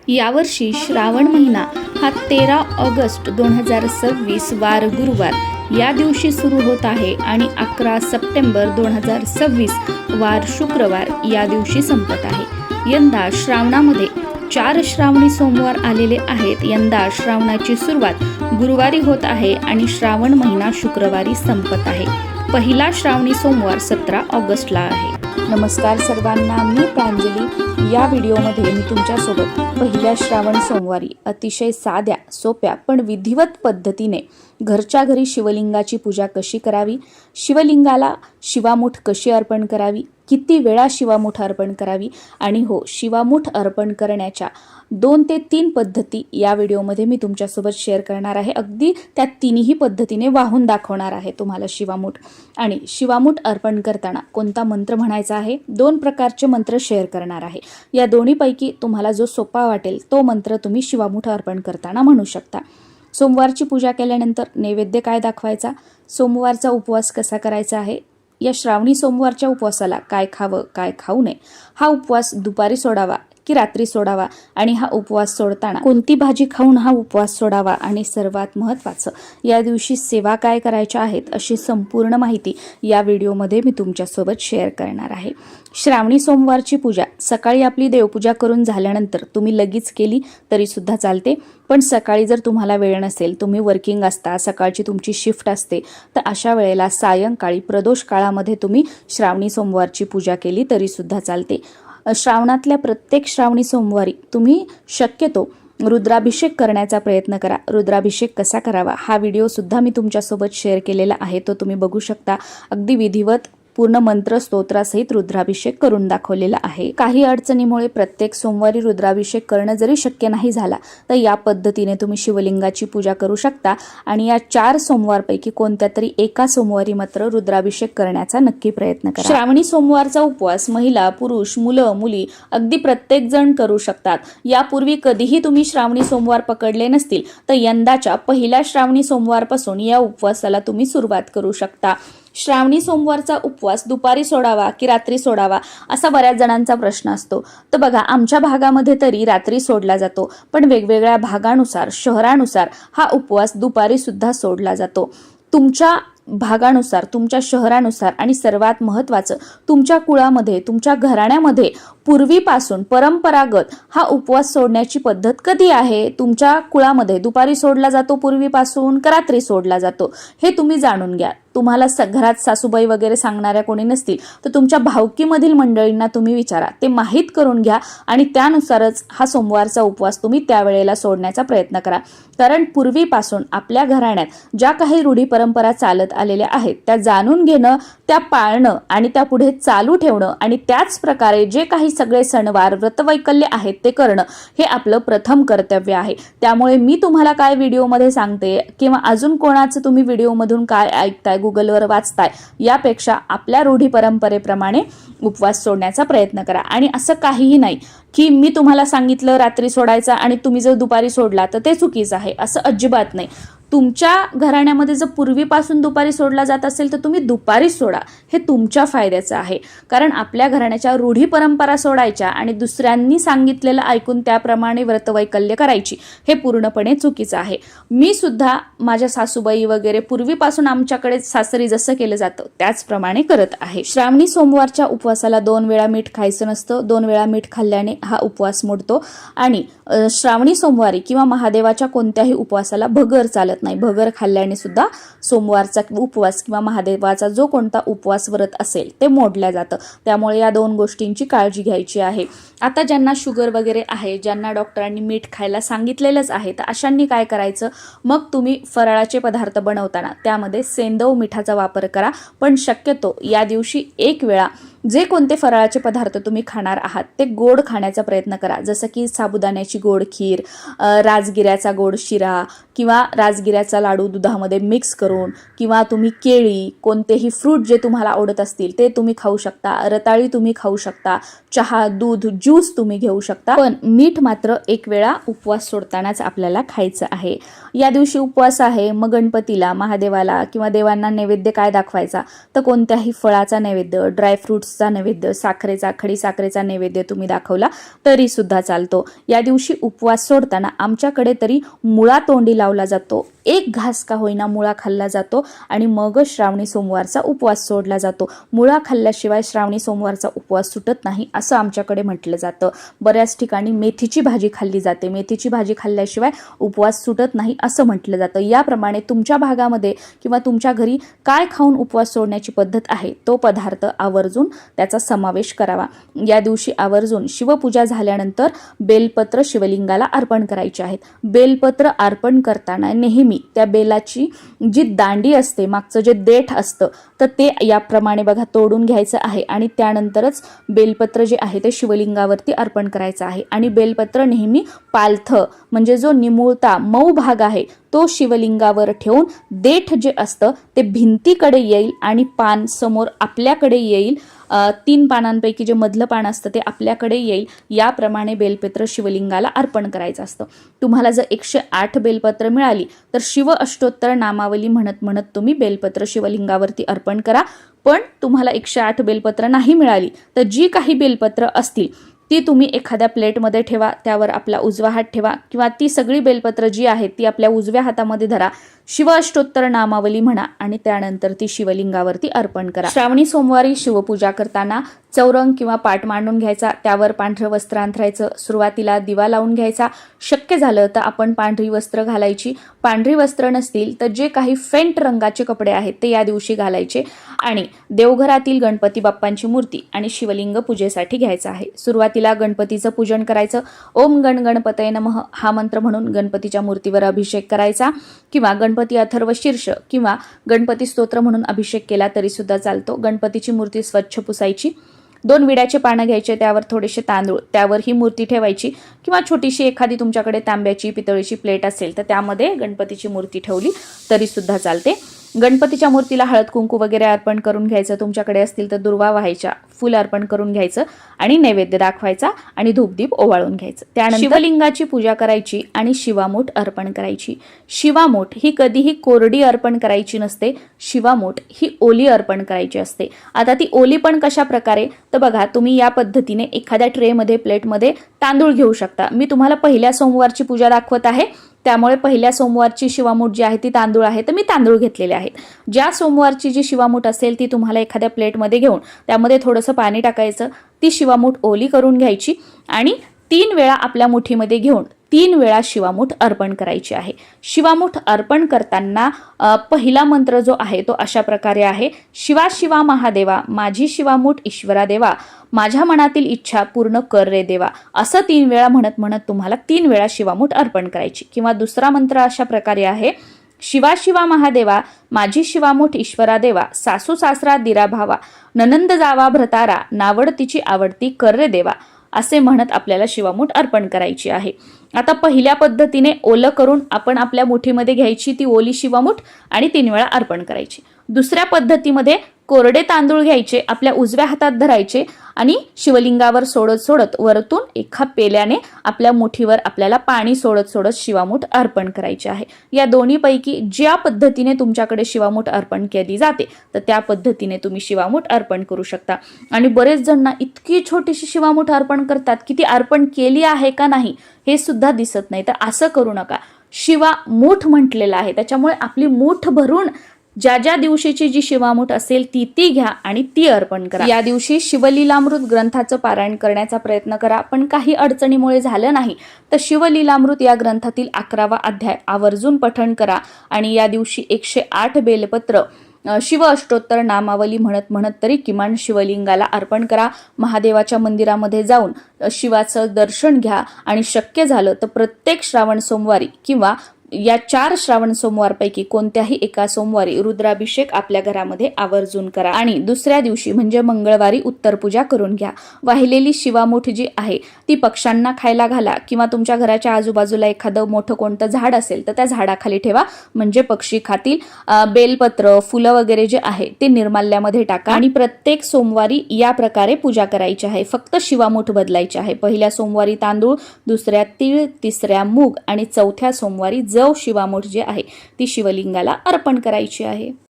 यावर्षी श्रावण महिना हा 13 ऑगस्ट 2026 वार गुरुवार या दिवशी सुरू होत आहे आणि 11 सप्टेंबर 2026 वार शुक्रवार या दिवशी संपत आहे। यंदा श्रावणामध्ये 4 श्रावणी सोमवार आलेले आहेत। यंदा श्रावणाची सुरुवात गुरुवारी होत आहे आणि श्रावण महिना शुक्रवारी संपत आहे। पहिला श्रावणी सोमवार 17 ऑगस्टला आहे। नमस्कार सर्वांना, मी प्रांजली। या व्हिडिओमध्ये मी तुमच्यासोबत पहिल्या श्रावण सोमवारी अतिशय साध्या सोप्या पण विधिवत पद्धतीने घरच्या घरी शिवलिंगाची पूजा कशी करावी, शिवलिंगाला शिवामूठ कशी अर्पण करावी, किती वेळा शिवामूठ अर्पण करावी आणि हो, शिवामूठ अर्पण करण्याच्या 2 ते 3 पद्धती या व्हिडिओमध्ये मी तुमच्यासोबत शेअर करणार आहे। अगदी त्या तिन्ही पद्धतीने वाहून दाखवणार आहे तुम्हाला शिवामूठ। आणि शिवामूठ अर्पण करताना कोणता मंत्र म्हणायचा आहे, 2 प्रकारचे मंत्र शेअर करणार आहे। या दोन्हीपैकी तुम्हाला जो सोपा वाटेल तो मंत्र तुम्ही शिवामूठ अर्पण करताना म्हणू शकता। सोमवारची पूजा केल्यानंतर नैवेद्य काय दाखवायचा, सोमवारचा उपवास कसा करायचा आहे, या श्रावणी सोमवारच्या उपवासाला काय खावं काय खाऊ नये, हा उपवास दुपारी सोडावा की रात्री सोडावा आणि हा उपवास सोडताना कोणती भाजी खाऊन हा उपवास सोडावा आणि सर्वात महत्त्वाचं या दिवशी सेवा काय करायच्या आहेत, अशी संपूर्ण माहिती या व्हिडिओमध्ये मी तुमच्यासोबत शेअर करणार आहे। श्रावणी सोमवारची पूजा सकाळी आपली देवपूजा करून झाल्यानंतर तुम्ही लगेच केली तरी सुद्धा चालते, पण सकाळी जर तुम्हाला वेळ नसेल, तुम्ही वर्किंग असता, सकाळची तुमची शिफ्ट असते, तर अशा वेळेला सायंकाळी प्रदोष काळामध्ये तुम्ही श्रावणी सोमवारची पूजा केली तरी सुद्धा चालते। श्रावणातल्या प्रत्येक श्रावणी सोमवारी तुम्ही शक्यतो रुद्राभिषेक करण्याचा प्रयत्न करा। रुद्राभिषेक कसा करावा हा व्हिडिओ सुद्धा मी तुमच्यासोबत शेअर केलेला आहे, तो तुम्ही बघू शकता। अगदी विधिवत पूर्ण मंत्र स्तोत्रासहित रुद्राभिषेक करून दाखवलेला आहे। काही अडचणीमुळे प्रत्येक सोमवारी रुद्राभिषेक करणं जरी शक्य नाही झाला तर या पद्धतीने तुम्ही शिवलिंगाची पूजा करू शकता आणि या 4 सोमवारपैकी कोणत्या तरी एका सोमवारी मात्र रुद्राभिषेक करण्याचा नक्की प्रयत्न करा। श्रावणी सोमवारचा उपवास महिला, पुरुष, मुलं, मुली अगदी प्रत्येक जण करू शकतात। यापूर्वी कधीही तुम्ही श्रावणी सोमवार पकडले नसतील तर यंदाच्या पहिल्या श्रावणी सोमवारपासून या उपवासाला तुम्ही सुरुवात करू शकता। श्रावणी सोमवारचा उपवास दुपारी सोडावा की रात्री सोडावा असा बऱ्याच जणांचा प्रश्न असतो। तर बघा, आमच्या भागामध्ये तरी रात्री सोडला जातो, पण वेगवेगळ्या भागानुसार, शहरानुसार हा उपवास दुपारी सुद्धा सोडला जातो। तुमच्या भागानुसार, तुमच्या शहरानुसार आणि सर्वात महत्त्वाचं तुमच्या कुळामध्ये, तुमच्या घराण्यामध्ये पूर्वीपासून परंपरागत हा उपवास सोडण्याची पद्धत कधी आहे, तुमच्या कुळामध्ये दुपारी सोडला जातो पूर्वीपासून का रात्री सोडला जातो, हे तुम्ही जाणून घ्या। तुम्हाला घरात सासूबाई वगैरे सांगणाऱ्या कोणी नसतील तर तुमच्या भावकीमधील मंडळींना तुम्ही विचारा, ते माहीत करून घ्या आणि त्यानुसारच हा सोमवारचा उपवास तुम्ही त्यावेळेला सोडण्याचा प्रयत्न करा। कारण पूर्वीपासून आपल्या घराण्यात ज्या काही रूढी परंपरा चालत आलेल्या आहेत त्या जाणून घेणं, त्या पाळणं आणि त्या पुढे चालू ठेवणं आणि त्याच प्रकारे जे काही सगळे सणवार, व्रतवैकल्य आहेत ते करणं हे आपलं प्रथम कर्तव्य आहे। त्यामुळे मी तुम्हाला काय व्हिडिओमध्ये सांगते किंवा अजून कोणाचं तुम्ही व्हिडिओमधून काय ऐकताय, गुगलवर वाचताय, यापेक्षा आपल्या रूढी परंपरेप्रमाणे उपवास सोडण्याचा प्रयत्न करा। आणि असं काहीही नाही की मी तुम्हाला सांगितलं रात्री सोडायचा आणि तुम्ही जर दुपारी सोडला तर ते चुकीचं आहे, असं अजिबात नाही। तुमच्या घराण्यामध्ये जर पूर्वीपासून दुपारी सोडला जात असेल तर तुम्ही दुपारी सोडा, हे तुमच्या फायद्याचं आहे। कारण आपल्या घराण्याच्या रूढी परंपरा सोडायच्या आणि दुसऱ्यांनी सांगितलेलं ऐकून त्याप्रमाणे व्रतवैकल्य करायची, हे पूर्णपणे चुकीचं आहे। मी सुद्धा माझ्या सासूबाई वगैरे पूर्वीपासून आमच्याकडे सासरी जसं केलं जातं त्याचप्रमाणे करत आहे। श्रावणी सोमवारच्या उपवासाला 2 वेळा मीठ खायचं नसतं, 2 वेळा मीठ खाल्ल्याने हा उपवास मोडतो। आणि श्रावणी सोमवारी किंवा महादेवाच्या कोणत्याही उपवासाला भगर चालत नाही, भगर खाल्ल्याने सुद्धा सोमवारचा उपवास किंवा महादेवाचा जो कोणता उपवास व्रत असेल ते मोडल्या जातं। त्यामुळे या 2 गोष्टींची काळजी घ्यायची आहे। आता ज्यांना शुगर वगैरे आहे, ज्यांना डॉक्टरांनी मीठ खायला सांगितलेलंच आहे, तर अशांनी काय करायचं, मग तुम्ही फराळाचे पदार्थ बनवताना त्यामध्ये सेंदव मिठाचा वापर करा। पण शक्यतो या दिवशी 1 वेळा जे कोणते फराळाचे पदार्थ तुम्ही खाणार आहात ते गोड खाण्याचा प्रयत्न करा, जसं की साबुदाण्याची गोड खीर, राजगिऱ्याचा गोड शिरा किंवा राजगिऱ्याचा लाडू दुधामध्ये मिक्स करून, किंवा तुम्ही केळी, कोणतेही फ्रूट जे तुम्हाला आवडत असतील ते तुम्ही खाऊ शकता, रताळी तुम्ही खाऊ शकता, चहा, दूध, ज्यूस तुम्ही घेऊ शकता। पण मीठ मात्र 1 वेळा उपवास सोडतानाच आपल्याला खायचं आहे। या दिवशी उपवास आहे, मग गणपतीला, महादेवाला किंवा देवांना नैवेद्य काय दाखवायचा, तर कोणत्याही फळाचा नैवेद्य, ड्रायफ्रुट्स रसचा नैवेद्य, साखरेचा, खडीसाखरेचा नैवेद्य तुम्ही दाखवला तरी सुद्धा चालतो. या दिवशी उपवास सोडताना आमच्याकडे तरी मुळा तोंडी लावला जातो. एक घास का होईना मुळा खाल्ला जातो आणि मग श्रावणी सोमवारचा उपवास सोडला जातो. मुळा खाल्ल्याशिवाय श्रावणी सोमवारचा उपवास सुटत नाही असं आमच्याकडे म्हटलं जातं. बऱ्याच ठिकाणी मेथीची भाजी खाल्ली जाते. मेथीची भाजी खाल्ल्याशिवाय उपवास सुटत नाही असं म्हटलं जातं. याप्रमाणे तुमच्या भागामध्ये किंवा तुमच्या घरी काय खाऊन उपवास सोडण्याची पद्धत आहे तो पदार्थ आवर्जून त्याचा समावेश करावा. या दिवशी आवर्जून शिवपूजा झाल्यानंतर बेलपत्र शिवलिंगाला अर्पण करायचे आहेत. बेलपत्र अर्पण करताना नेहमी त्या बेलाची जी दांडी असते, मागचं जे देठ असतं, तर ते याप्रमाणे बघा तोडून घ्यायचं आहे आणि त्यानंतरच बेलपत्र जे आहे ते शिवलिंगावरती अर्पण करायचं आहे. आणि बेलपत्र नेहमी पालथं म्हणजे जो निमुळता मऊ भाग आहे तो शिवलिंगावर ठेवून देठ जे असतं ते भिंतीकडे येईल आणि पान समोर आपल्याकडे येईल. 3 पानांपैकी जे मधलं पान असतं ते आपल्याकडे येईल. याप्रमाणे बेलपत्र शिवलिंगाला अर्पण करायचं असतं. तुम्हाला जर 108 बेलपत्र मिळाली तर शिव अष्टोत्तर नामावली म्हणत म्हणत तुम्ही बेलपत्र शिवलिंगावरती अर्पण करा. पण तुम्हाला 108 बेलपत्र नाही मिळाली तर जी काही बेलपत्र असतील ती तुम्ही एखाद्या प्लेटमध्ये ठेवा, त्यावर आपला उजवा हात ठेवा किंवा ती सगळी बेलपत्र जी आहेत ती आपल्या उजव्या हातामध्ये धरा, शिव अष्टोत्तर नामावली म्हणा आणि त्यानंतर ती शिवलिंगावरती अर्पण करा. श्रावणी सोमवारी शिवपूजा करताना चौरंग किंवा पाट मांडून घ्यायचा, त्यावर पांढरं वस्त्र अंथरायचं, सुरुवातीला दिवा लावून घ्यायचा. शक्य झालं तर आपण पांढरी वस्त्र घालायची. पांढरी वस्त्र नसतील तर जे काही फेंट रंगाचे कपडे आहेत ते या दिवशी घालायचे आणि देवघरातील गणपती बाप्पांची मूर्ती आणि शिवलिंग पूजेसाठी घ्यायचं आहे. सुरुवातीला गणपतीचं पूजन करायचं. ओम गण गणपतये नमः हा मंत्र म्हणून गणपतीच्या मूर्तीवर अभिषेक करायचा किंवा गणपती अथर्व शीर्ष किंवा गणपती स्तोत्र म्हणून अभिषेक केला तरी सुद्धा चालतो. गणपतीची मूर्ती स्वच्छ पुसायची. 2 विड्याचे पानं घ्यायचे, त्यावर थोडेसे तांदूळ, त्यावर ही मूर्ती ठेवायची किंवा छोटीशी एखादी तुमच्याकडे तांब्याची पितळीची प्लेट असेल तर त्यामध्ये गणपतीची मूर्ती ठेवली तरी सुद्धा चालते. गणपतीच्या मूर्तीला हळद कुंकू वगैरे अर्पण करून घ्यायचं. तुमच्याकडे असतील तर दुर्वा वाहायच्या, फुल अर्पण करून घ्यायचं आणि नैवेद्य दाखवायचा आणि धूपदीप ओवाळून घ्यायचं. त्यानंतर शिवलिंगाची पूजा करायची आणि शिवामूठ अर्पण करायची. शिवामूठ ही कधीही कोरडी अर्पण करायची नसते. शिवामूठ ही ओली अर्पण करायची असते. आता ती ओली पण कशा प्रकारे तर बघा, तुम्ही या पद्धतीने एखाद्या ट्रेमध्ये प्लेटमध्ये तांदूळ घेऊ शकता. मी तुम्हाला पहिल्या सोमवारची पूजा दाखवत आहे त्यामुळे पहिल्या सोमवारची शिवामूठ जी आहे ती तांदूळ आहे तर मी तांदूळ घेतलेले आहेत. ज्या सोमवारची जी शिवामूठ असेल ती तुम्हाला एखाद्या प्लेटमध्ये घेऊन त्यामध्ये थोडंसं पाणी टाकायचं, ती शिवामूठ ओली करून घ्यायची आणि 3 वेळा आपल्या मुठीमध्ये घेऊन 3 वेळा शिवामूठ अर्पण करायची आहे. शिवामूठ अर्पण करताना पहिला मंत्र जो आहे तो अशा प्रकारे आहे. शिवा शिवा महादेवा, माझी शिवामूठ ईश्वरा देवा, माझ्या मनातील इच्छा पूर्ण कर रे देवा, असं 3 वेळा म्हणत म्हणत तुम्हाला 3 वेळा शिवामूठ अर्पण करायची. किंवा दुसरा मंत्र अशा प्रकारे आहे. शिवा शिवा महादेवा, माझी शिवामूठ ईश्वरा देवा, सासू सासरा दिरा भावा, ननंद जावा भ्रतारा, नावड तिची आवडती कर रे देवा, असे म्हणत आपल्याला शिवामूठ अर्पण करायची आहे. आता पहिल्या पद्धतीने ओलं करून आपण आपल्या मुठीमध्ये घ्यायची ती ओली शिवामूठ आणि 3 वेळा अर्पण करायची. दुसऱ्या पद्धतीमध्ये कोरडे तांदूळ घ्यायचे, आपल्या उजव्या हातात धरायचे आणि शिवलिंगावर सोडत सोडत वरतून एका पेल्याने आपल्या मुठीवर आपल्याला पाणी सोडत सोडत शिवामूठ अर्पण करायचे आहे. या दोन्हीपैकी ज्या पद्धतीने तुमच्याकडे शिवामूठ अर्पण केली जाते तर त्या पद्धतीने तुम्ही शिवामूठ अर्पण करू शकता. आणि बरेच जण इतकी छोटीशी शिवामूठ अर्पण करतात की ती अर्पण केली आहे का नाही हे सुद्धा दिसत नाही. तर असं करू नका. शिवा मूठ म्हटलेलं आहे त्याच्यामुळे आपली मूठ भरून ज्या ज्या दिवशीची जी शिवामूठ असेल ती घ्या आणि ती अर्पण करा. या दिवशी शिवलीलामृत ग्रंथाचं पारायण करण्याचा प्रयत्न करा. पण काही अडचणीमुळे झालं नाही तर शिवलीलामृत या ग्रंथातील 11वा अध्याय आवर्जून पठण करा आणि या दिवशी 108 बेलपत्र शिव अष्टोत्तर नामावली म्हणत म्हणत तरी किमान शिवलिंगाला अर्पण करा. महादेवाच्या मंदिरामध्ये जाऊन शिवाचं दर्शन घ्या आणि शक्य झालं तर प्रत्येक श्रावण सोमवारी किंवा या 4 श्रावण सोमवारपैकी कोणत्याही एका सोमवारी रुद्राभिषेक आपल्या घरामध्ये आवर्जून करा आणि दुसऱ्या दिवशी म्हणजे मंगळवारी उत्तर पूजा करून घ्या. वाहिलेली शिवामूठ जी आहे ती पक्ष्यांना खायला घाला किंवा तुमच्या घराच्या आजूबाजूला एखादं मोठं कोणतं झाड असेल तर त्या झाडाखाली ठेवा म्हणजे पक्षी खातील. बेलपत्र फुलं वगैरे जे आहे ते निर्माल्यामध्ये टाका आणि प्रत्येक सोमवारी या प्रकारे पूजा करायची आहे. फक्त शिवामूठ बदलायची आहे. पहिल्या सोमवारी तांदूळ, दुसऱ्या तीळ, तिसऱ्या मूग आणि चौथ्या सोमवारी जव शिवामूठ जी आहे ती शिवलिंगाला अर्पण करायची आहे.